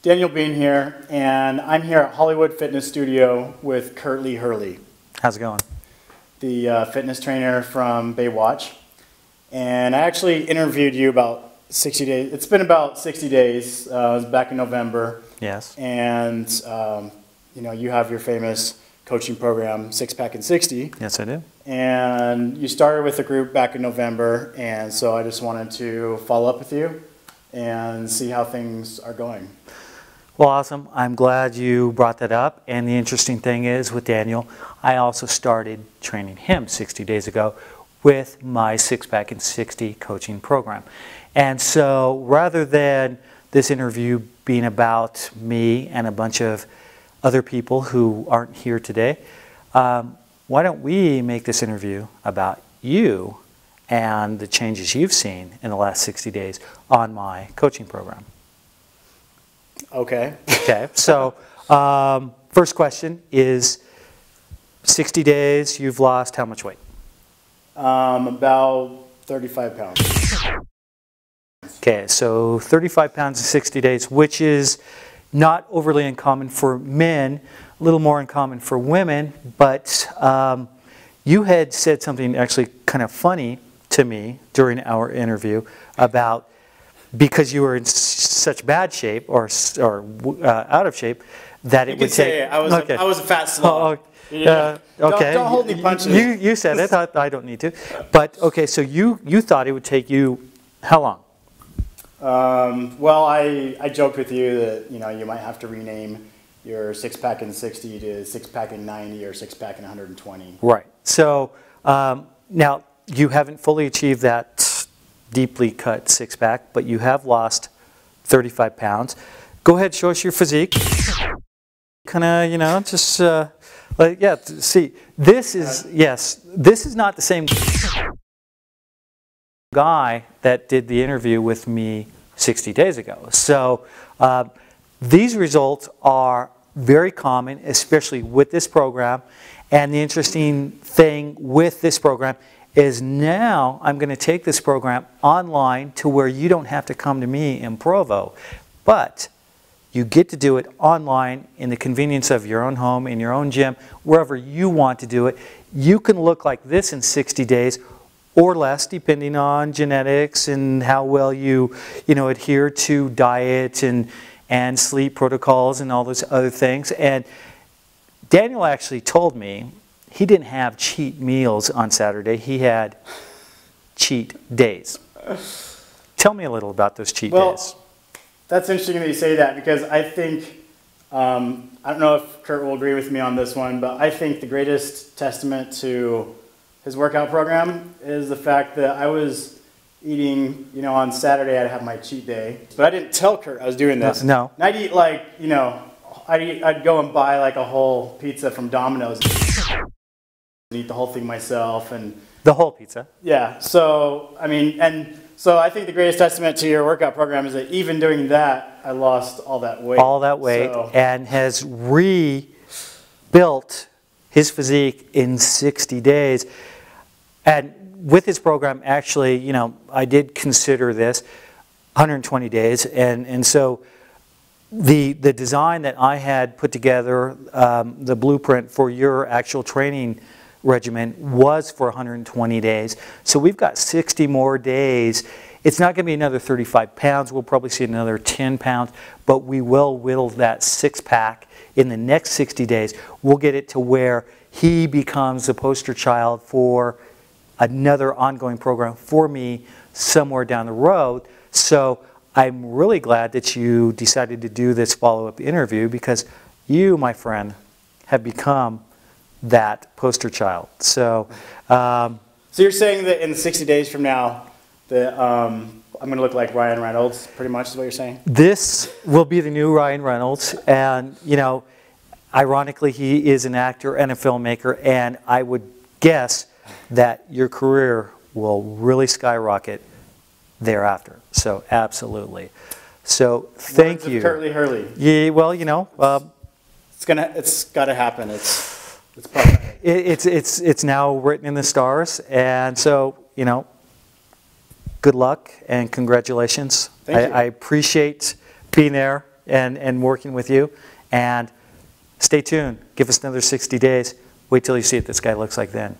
Daniel Bean here, and I'm here at Hollywood Fitness Studio with Hurley. How's it going? The fitness trainer from Baywatch. And I actually interviewed you about 60 days. It's been about 60 days. It was back in November. Yes. And you have your famous coaching program, Six Pack in 60. Yes, I do. And you started with a group back in November, and so I just wanted to follow up with you and see how things are going. Well, awesome. I'm glad you brought that up. And the interesting thing is with Daniel, I also started training him 60 days ago with my Six Pack in 60 coaching program. And so rather than this interview being about me and a bunch of other people who aren't here today, why don't we make this interview about you and the changes you've seen in the last 60 days on my coaching program. Okay. Okay, so first question is 60 days, you've lost how much weight? About 35 pounds. Okay, so 35 pounds in 60 days, which is not overly uncommon for men, a little more uncommon for women, but you had said something actually kind of funny to me during our interview about because you were in such bad shape or out of shape that it would take. I was a fat slob. Okay. Don't hold any punches. You said it. I don't need to. But okay, so you thought it would take you how long? Well, I joked with you that you might have to rename your Six Pack in 60 to Six Pack in 90 or Six Pack in 120. Right. So now you haven't fully achieved that deeply cut six pack, but you have lost 35 pounds. Go ahead, show us your physique. Kind of, just yeah. See, this is this is not the same guy that did the interview with me 60 days ago. So these results are very common, especially with this program. And the interesting thing with this program is now I'm going to take this program online to where you don't have to come to me in Provo, but you get to do it online in the convenience of your own home, in your own gym, wherever you want to do it. You can look like this in 60 days or less, depending on genetics and how well you adhere to diet and sleep protocols and all those other things. And Daniel actually told me he didn't have cheat meals on Saturday. He had cheat days. Tell me a little about those cheat days. That's interesting that you say that because I think, I don't know if Kurt will agree with me on this one, but I think the greatest testament to his workout program is the fact that I was eating, on Saturday I'd have my cheat day, but I didn't tell Kurt I was doing this. No. And I'd eat like, I'd go and buy like a whole pizza from Domino's and eat the whole thing myself. And the whole pizza? Yeah. So, so I think the greatest testament to your workout program is that even doing that, I lost all that weight. All that weight, and has rebuilt his physique in 60 days. And with his program, actually, I did consider this 120 days. And so the design that I had put together, the blueprint for your actual training regimen was for 120 days. So we've got 60 more days. It's not going to be another 35 pounds. We'll probably see another 10 pounds, but we will whittle that six pack in the next 60 days. We'll get it to where he becomes the poster child for another ongoing program for me somewhere down the road. So I'm really glad that you decided to do this follow-up interview because you, my friend, have become that poster child. So, so you're saying that in 60 days from now, that I'm going to look like Ryan Reynolds, pretty much is what you're saying? This will be the new Ryan Reynolds, and ironically, he is an actor and a filmmaker, and I would guess that your career will really skyrocket thereafter. So, absolutely. So, thank you. Hurley. Yeah, well, it's got to happen. It's now written in the stars, and so good luck and congratulations. Thank you. I appreciate being there and working with you. And stay tuned. Give us another 60 days. Wait till you see what this guy looks like then.